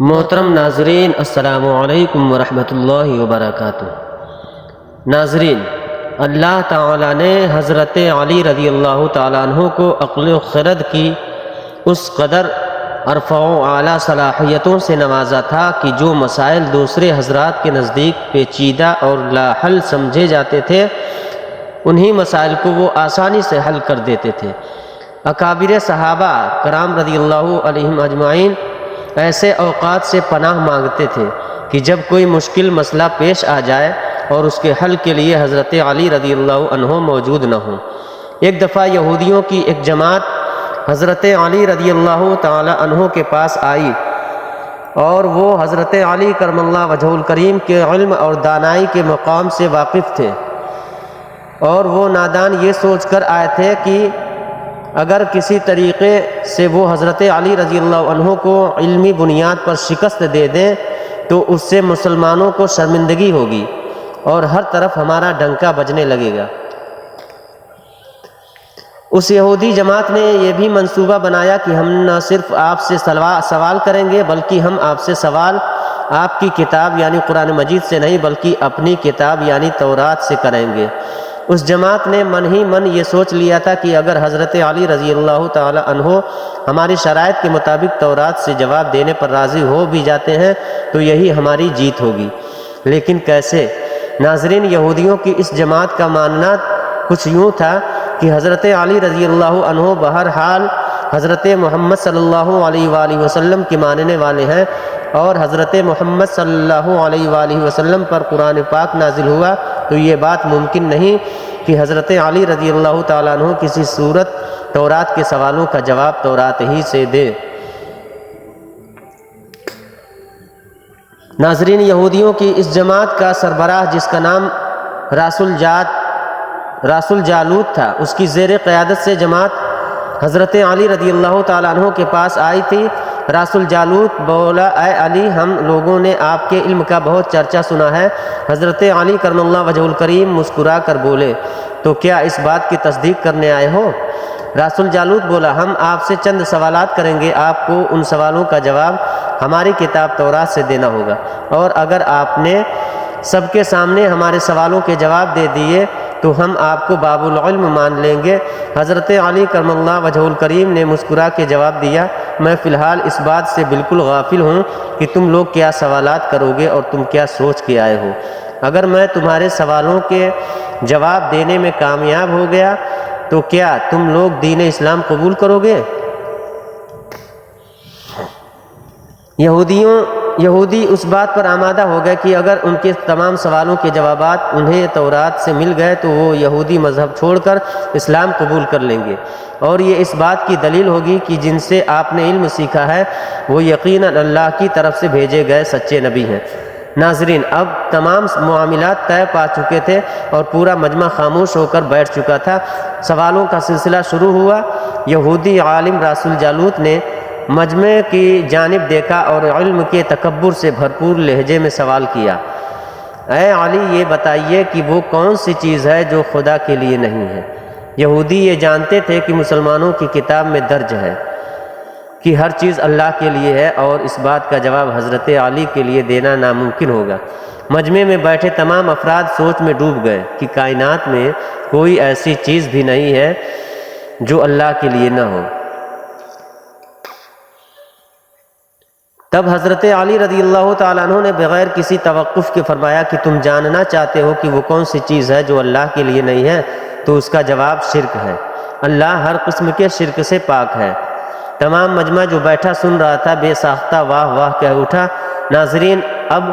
محترم ناظرین، السلام علیکم ورحمۃ اللہ وبرکاتہ۔ ناظرین، اللہ تعالیٰ نے حضرت علی رضی اللہ تعالیٰ عنہ کو عقل و خرد کی اس قدر ارفع و اعلیٰ صلاحیتوں سے نوازا تھا کہ جو مسائل دوسرے حضرات کے نزدیک پیچیدہ اور لا حل سمجھے جاتے تھے، انہی مسائل کو وہ آسانی سے حل کر دیتے تھے۔ اکابر صحابہ کرام رضی اللہ علیہم اجمعین ایسے اوقات سے پناہ مانگتے تھے کہ جب کوئی مشکل مسئلہ پیش آ جائے اور اس کے حل کے لیے حضرت علی رضی اللہ عنہ موجود نہ ہوں۔ ایک دفعہ یہودیوں کی ایک جماعت حضرت علی رضی اللہ تعالی عنہ کے پاس آئی اور وہ حضرت علی کرم اللہ وجہہ الکریم کے علم اور دانائی کے مقام سے واقف تھے، اور وہ نادان یہ سوچ کر آئے تھے کہ اگر کسی طریقے سے وہ حضرت علی رضی اللہ عنہ کو علمی بنیاد پر شکست دے دیں تو اس سے مسلمانوں کو شرمندگی ہوگی اور ہر طرف ہمارا ڈنکا بجنے لگے گا۔ اس یہودی جماعت نے یہ بھی منصوبہ بنایا کہ ہم نہ صرف آپ سے سوال کریں گے، بلکہ ہم آپ سے سوال آپ کی کتاب یعنی قرآن مجید سے نہیں بلکہ اپنی کتاب یعنی تورات سے کریں گے۔ اس جماعت نے من ہی من یہ سوچ لیا تھا کہ اگر حضرت علی رضی اللہ تعالی عنہ ہماری شرائط کے مطابق تورات سے جواب دینے پر راضی ہو بھی جاتے ہیں تو یہی ہماری جیت ہوگی۔ لیکن کیسے؟ ناظرین، یہودیوں کی اس جماعت کا ماننا کچھ یوں تھا کہ حضرت علی رضی اللہ عنہ بہرحال حضرت محمد صلی اللہ علیہ وآلہ وسلم کے ماننے والے ہیں، اور حضرت محمد صلی اللہ علیہ وآلہ وسلم پر قرآن پاک نازل ہوا تو یہ بات ممکن نہیں کہ حضرت علی رضی اللہ تعالیٰ عنہ کسی صورت تورات کے سوالوں کا جواب تورات ہی سے دے۔ ناظرین، یہودیوں کی اس جماعت کا سربراہ جس کا نام راس الجالوت تھا، اس کی زیر قیادت سے جماعت حضرت علی رضی اللہ تعالیٰ عنہ کے پاس آئی تھی۔ راس الجالوت بولا، اے علی، ہم لوگوں نے آپ کے علم کا بہت چرچا سنا ہے۔ حضرت علی کرم اللہ وجہ الکریم مسکرا کر بولے، تو کیا اس بات کی تصدیق کرنے آئے ہو؟ راس الجالوت بولا، ہم آپ سے چند سوالات کریں گے، آپ کو ان سوالوں کا جواب ہماری کتاب تورات سے دینا ہوگا، اور اگر آپ نے سب کے سامنے ہمارے سوالوں کے جواب دے دیے تو ہم آپ کو باب العلم مان لیں گے۔ حضرت علی کرم اللہ وجہ الکریم نے مسکرا کے جواب دیا، میں فی الحال اس بات سے بالکل غافل ہوں کہ تم لوگ کیا سوالات کرو گے اور تم کیا سوچ کے آئے ہو۔ اگر میں تمہارے سوالوں کے جواب دینے میں کامیاب ہو گیا تو کیا تم لوگ دین اسلام قبول کرو گے؟ یہودی اس بات پر آمادہ ہو گئے کہ اگر ان کے تمام سوالوں کے جوابات انہیں تورات سے مل گئے تو وہ یہودی مذہب چھوڑ کر اسلام قبول کر لیں گے، اور یہ اس بات کی دلیل ہوگی کہ جن سے آپ نے علم سیکھا ہے وہ یقیناً اللہ کی طرف سے بھیجے گئے سچے نبی ہیں۔ ناظرین، اب تمام معاملات طے پا چکے تھے اور پورا مجمع خاموش ہو کر بیٹھ چکا تھا۔ سوالوں کا سلسلہ شروع ہوا۔ یہودی عالم راس الجالوت نے مجمع کی جانب دیکھا اور علم کے تکبر سے بھرپور لہجے میں سوال کیا، اے علی، یہ بتائیے کہ وہ کون سی چیز ہے جو خدا کے لیے نہیں ہے؟ یہودی یہ جانتے تھے کہ مسلمانوں کی کتاب میں درج ہے کہ ہر چیز اللہ کے لیے ہے، اور اس بات کا جواب حضرت علی کے لیے دینا ناممکن ہوگا۔ مجمع میں بیٹھے تمام افراد سوچ میں ڈوب گئے کہ کائنات میں کوئی ایسی چیز بھی نہیں ہے جو اللہ کے لیے نہ ہو۔ تب حضرت علی رضی اللہ تعالیٰ عنہ نے بغیر کسی توقف کے فرمایا کہ تم جاننا چاہتے ہو کہ وہ کون سی چیز ہے جو اللہ کے لیے نہیں ہے، تو اس کا جواب شرک ہے۔ اللہ ہر قسم کے شرک سے پاک ہے۔ تمام مجمع جو بیٹھا سن رہا تھا بے ساختہ واہ واہ کہہ اٹھا۔ ناظرین، اب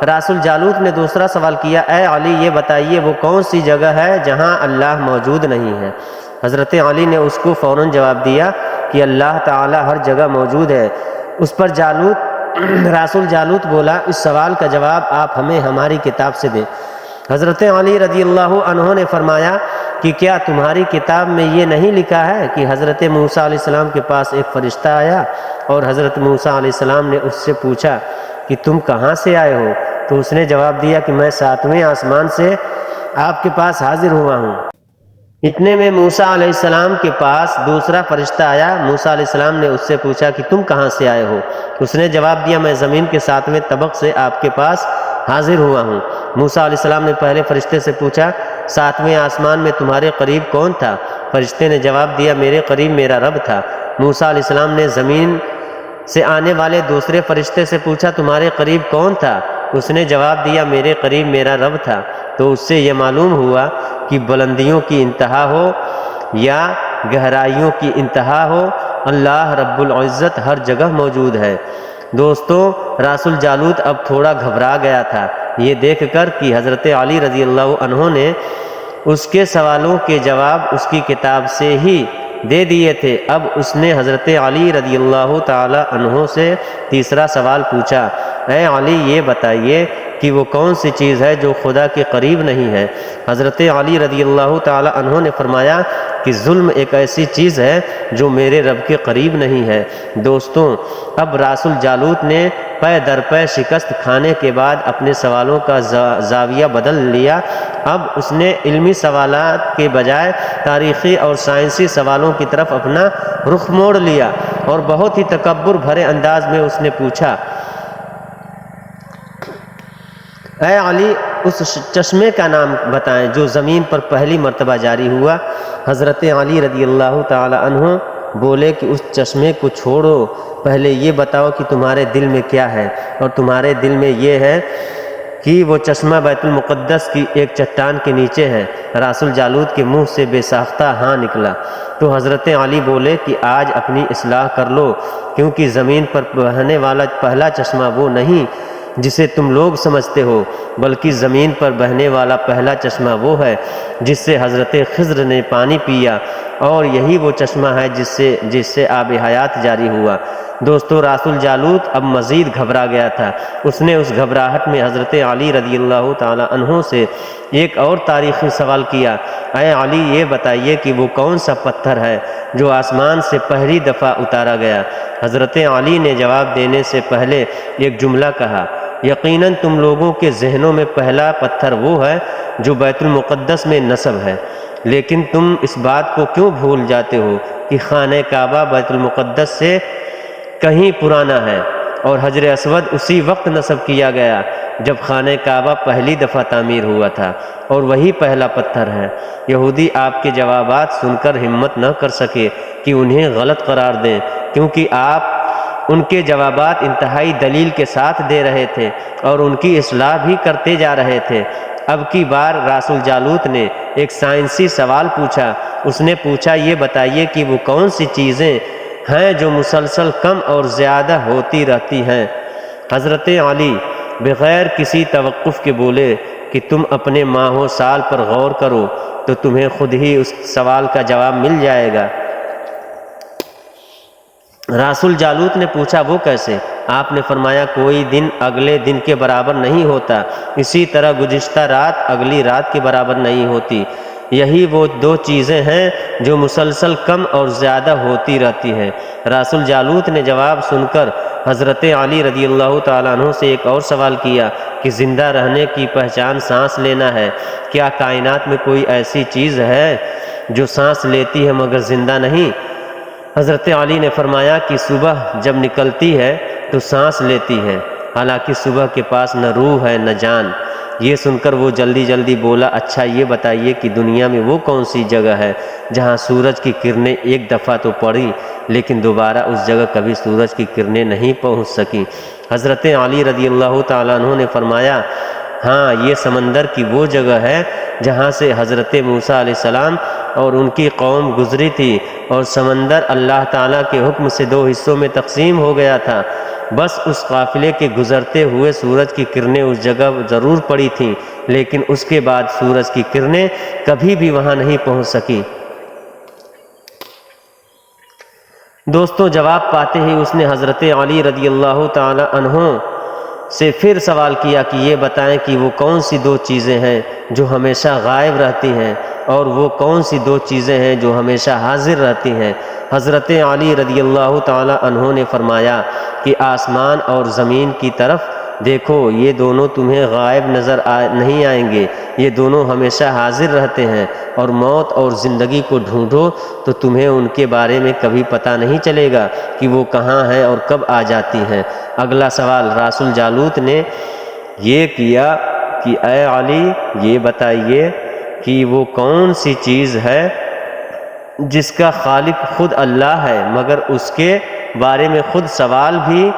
راس الجالوت نے دوسرا سوال کیا، اے علی، یہ بتائیے وہ کون سی جگہ ہے جہاں اللہ موجود نہیں ہے؟ حضرت علی نے اس کو فوراً جواب دیا کہ اللہ تعالی ہر جگہ موجود ہے۔ اس پر راس الجالوت بولا، اس سوال کا جواب آپ ہمیں ہماری کتاب سے دیں۔ حضرت علی رضی اللہ عنہ نے فرمایا کہ کیا تمہاری کتاب میں یہ نہیں لکھا ہے کہ حضرت موسیٰ علیہ السلام کے پاس ایک فرشتہ آیا اور حضرت موسیٰ علیہ السلام نے اس سے پوچھا کہ تم کہاں سے آئے ہو؟ تو اس نے جواب دیا کہ میں 7ویں آسمان سے آپ کے پاس حاضر ہوا ہوں۔ اتنے میں موسیٰ علیہ السلام کے پاس دوسرا فرشتہ آیا۔ موسیٰ علیہ السلام نے اس سے پوچھا کہ تم کہاں سے آئے ہو؟ اس نے جواب دیا، میں زمین کے 7ویں طبق سے آپ کے پاس حاضر ہوا ہوں۔ موسیٰ علیہ السلام نے پہلے فرشتے سے پوچھا، 7ویں آسمان میں تمہارے قریب کون تھا؟ فرشتے نے جواب دیا، میرے قریب میرا رب تھا۔ موسیٰ علیہ السلام نے زمین سے آنے والے دوسرے فرشتے سے پوچھا، تمہارے قریب کون تھا؟ اس نے جواب دیا، میرے قریب میرا رب تھا۔ تو اس سے یہ معلوم ہوا کہ بلندیوں کی انتہا ہو یا گہرائیوں کی انتہا ہو، اللہ رب العزت ہر جگہ موجود ہے۔ دوستو، راس الجالوت اب تھوڑا گھبرا گیا تھا یہ دیکھ کر کہ حضرت علی رضی اللہ عنہ نے اس کے سوالوں کے جواب اس کی کتاب سے ہی دے دیے تھے۔ اب اس نے حضرت علی رضی اللہ تعالی عنہ سے تیسرا سوال پوچھا، اے علی یہ بتائیے کہ وہ کون سی چیز ہے جو خدا کے قریب نہیں ہے؟ حضرت علی رضی اللہ تعالی عنہ نے فرمایا کہ ظلم ایک ایسی چیز ہے جو میرے رب کے قریب نہیں ہے۔ دوستوں، اب راس الجالوت نے پے در پے شکست کھانے کے بعد اپنے سوالوں کا زاویہ بدل لیا۔ اب اس نے علمی سوالات کے بجائے تاریخی اور سائنسی سوالوں کی طرف اپنا رخ موڑ لیا اور بہت ہی تکبر بھرے انداز میں اس نے پوچھا، اے علی اس چشمے کا نام بتائیں جو زمین پر پہلی مرتبہ جاری ہوا۔ حضرت علی رضی اللہ تعالی عنہ بولے کہ اس چشمے کو چھوڑو، پہلے یہ بتاؤ کہ تمہارے دل میں کیا ہے، اور تمہارے دل میں یہ ہے کہ وہ چشمہ بیت المقدس کی ایک چٹان کے نیچے ہے۔ راس الجالوت کے منہ سے بے ساختہ ہاں نکلا تو حضرت علی بولے کہ آج اپنی اصلاح کر لو، کیونکہ زمین پر بہنے والا پہلا چشمہ وہ نہیں جسے تم لوگ سمجھتے ہو، بلکہ زمین پر بہنے والا پہلا چشمہ وہ ہے جس سے حضرت خضر نے پانی پیا، اور یہی وہ چشمہ ہے جس سے آب حیات جاری ہوا۔ دوستو، راس الجالوت اب مزید گھبرا گیا تھا۔ اس نے اس گھبراہٹ میں حضرت علی رضی اللہ تعالی عنہ سے ایک اور تاریخی سوال کیا، اے علی یہ بتائیے کہ وہ کون سا پتھر ہے جو آسمان سے پہلی دفعہ اتارا گیا؟ حضرت علی نے جواب دینے سے پہلے ایک جملہ کہا، یقیناً تم لوگوں کے ذہنوں میں پہلا پتھر وہ ہے جو بیت المقدس میں نصب ہے، لیکن تم اس بات کو کیوں بھول جاتے ہو کہ خانہ کعبہ بیت المقدس سے کہیں پرانا ہے، اور حجر اسود اسی وقت نصب کیا گیا جب خانہ کعبہ پہلی دفعہ تعمیر ہوا تھا، اور وہی پہلا پتھر ہے۔ یہودی آپ کے جوابات سن کر ہمت نہ کر سکے کہ انہیں غلط قرار دیں، کیونکہ آپ ان کے جوابات انتہائی دلیل کے ساتھ دے رہے تھے اور ان کی اصلاح بھی کرتے جا رہے تھے۔ اب کی بار راس الجالوت نے ایک سائنسی سوال پوچھا۔ اس نے پوچھا، یہ بتائیے کہ وہ کون سی چیزیں ہیں جو مسلسل کم اور زیادہ ہوتی رہتی ہیں؟ حضرت علی بغیر کسی توقف کے بولے کہ تم اپنے ماہ و سال پر غور کرو تو تمہیں خود ہی اس سوال کا جواب مل جائے گا۔ راس الجالوت نے پوچھا، وہ کیسے؟ آپ نے فرمایا، کوئی دن اگلے دن کے برابر نہیں ہوتا، اسی طرح گزشتہ رات اگلی رات کے برابر نہیں ہوتی۔ یہی وہ دو چیزیں ہیں جو مسلسل کم اور زیادہ ہوتی رہتی ہیں۔ راس الجالوت نے جواب سن کر حضرت علی رضی اللہ تعالیٰ عنہ سے ایک اور سوال کیا کہ زندہ رہنے کی پہچان سانس لینا ہے، کیا کائنات میں کوئی ایسی چیز ہے جو سانس لیتی ہے مگر زندہ نہیں؟ حضرت علی نے فرمایا کہ صبح جب نکلتی ہے تو سانس لیتی ہے، حالانکہ صبح کے پاس نہ روح ہے نہ جان۔ یہ سن کر وہ جلدی بولا، اچھا یہ بتائیے کہ دنیا میں وہ کون سی جگہ ہے جہاں سورج کی کرنیں ایک دفعہ تو پڑی لیکن دوبارہ اس جگہ کبھی سورج کی کرنیں نہیں پہنچ سکیں؟ حضرت علی رضی اللہ تعالیٰ عنہ نے فرمایا، ہاں یہ سمندر کی وہ جگہ ہے جہاں سے حضرت موسیٰ علیہ السلام اور ان کی قوم گزری تھی، اور سمندر اللہ تعالیٰ کے حکم سے دو حصوں میں تقسیم ہو گیا تھا۔ بس اس قافلے کے گزرتے ہوئے سورج کی کرنیں اس جگہ ضرور پڑی تھیں، لیکن اس کے بعد سورج کی کرنیں کبھی بھی وہاں نہیں پہنچ سکیں۔ دوستو، جواب پاتے ہی اس نے حضرت علی رضی اللہ تعالی عنہ سے پھر سوال کیا کہ یہ بتائیں کہ وہ کون سی دو چیزیں ہیں جو ہمیشہ غائب رہتی ہیں، اور وہ کون سی دو چیزیں ہیں جو ہمیشہ حاضر رہتی ہیں؟ حضرت علی رضی اللہ تعالی عنہ نے فرمایا کہ آسمان اور زمین کی طرف دیکھو یہ دونوں تمہیں غائب نظر نہیں آئیں گے، یہ دونوں ہمیشہ حاضر رہتے ہیں، اور موت اور زندگی کو ڈھونڈو تو تمہیں ان کے بارے میں کبھی پتہ نہیں چلے گا کہ وہ کہاں ہیں اور کب آ جاتی ہیں۔ اگلا سوال رسول جالوت نے یہ کیا کہ اے علی یہ بتائیے کہ وہ کون سی چیز ہے جس کا خالق خود اللہ ہے مگر اس کے بارے میں خود سوال بھی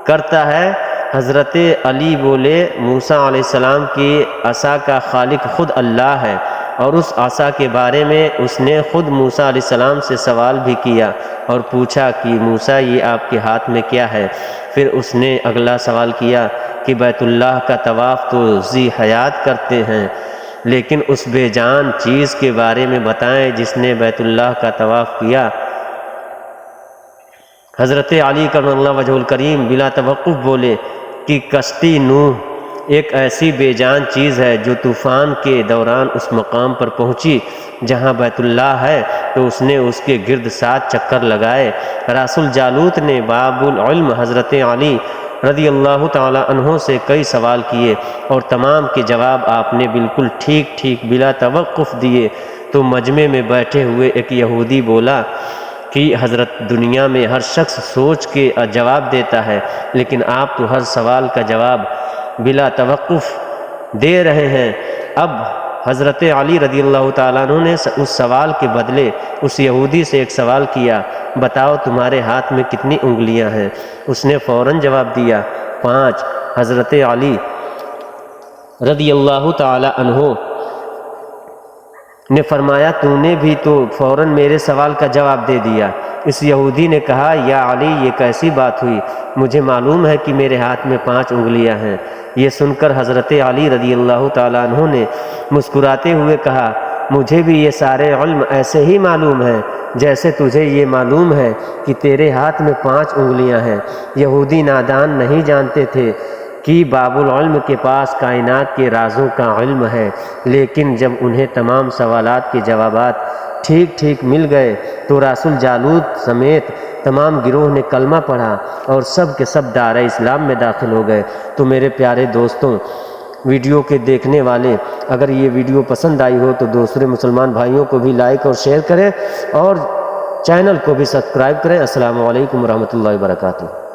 کرتا ہے؟ حضرت علی بولے موسیٰ علیہ السلام کی عصا کا خالق خود اللہ ہے، اور اس عصا کے بارے میں اس نے خود موسیٰ علیہ السلام سے سوال بھی کیا اور پوچھا کہ موسیٰ یہ آپ کے ہاتھ میں کیا ہے؟ پھر اس نے اگلا سوال کیا کہ بیت اللہ کا طواف تو ذی حیات کرتے ہیں، لیکن اس بے جان چیز کے بارے میں بتائیں جس نے بیت اللہ کا طواف کیا۔ حضرت علی کرم اللہ وجہ الکریم بلا توقف بولے کہ کشتی نوح ایک ایسی بے جان چیز ہے جو طوفان کے دوران اس مقام پر پہنچی جہاں بیت اللہ ہے تو اس نے اس کے گرد 7 چکر لگائے۔ رسول جالوت نے باب العلم حضرت علی رضی اللہ تعالی عنہ سے کئی سوال کیے اور تمام کے جواب آپ نے بالکل ٹھیک بلا توقف دیے، تو مجمع میں بیٹھے ہوئے ایک یہودی بولا کہ حضرت دنیا میں ہر شخص سوچ کے جواب دیتا ہے، لیکن آپ تو ہر سوال کا جواب بلا توقف دے رہے ہیں۔ اب حضرت علی رضی اللہ تعالیٰ عنہ نے اس سوال کے بدلے اس یہودی سے ایک سوال کیا، بتاؤ تمہارے ہاتھ میں کتنی انگلیاں ہیں؟ اس نے فوراً جواب دیا 5۔ حضرت علی رضی اللہ تعالیٰ عنہ نے فرمایا تو نے بھی تو فوراً میرے سوال کا جواب دے دیا۔ اس یہودی نے کہا یا علی یہ کیسی بات ہوئی، مجھے معلوم ہے کہ میرے ہاتھ میں 5 انگلیاں ہیں۔ یہ سن کر حضرت علی رضی اللہ تعالیٰ عنہ نے مسکراتے ہوئے کہا مجھے بھی یہ سارے علم ایسے ہی معلوم ہیں جیسے تجھے یہ معلوم ہے کہ تیرے ہاتھ میں 5 انگلیاں ہیں۔ یہودی نادان نہیں جانتے تھے کہ باب العلم کے پاس کائنات کے رازوں کا علم ہے، لیکن جب انہیں تمام سوالات کے جوابات ٹھیک مل گئے تو رسول جالوت سمیت تمام گروہ نے کلمہ پڑھا اور سب کے سب دائرہ اسلام میں داخل ہو گئے۔ تو میرے پیارے دوستوں، ویڈیو کے دیکھنے والے، اگر یہ ویڈیو پسند آئی ہو تو دوسرے مسلمان بھائیوں کو بھی لائک اور شیئر کریں اور چینل کو بھی سبسکرائب کریں۔ السلام علیکم ورحمۃ اللہ وبرکاتہ۔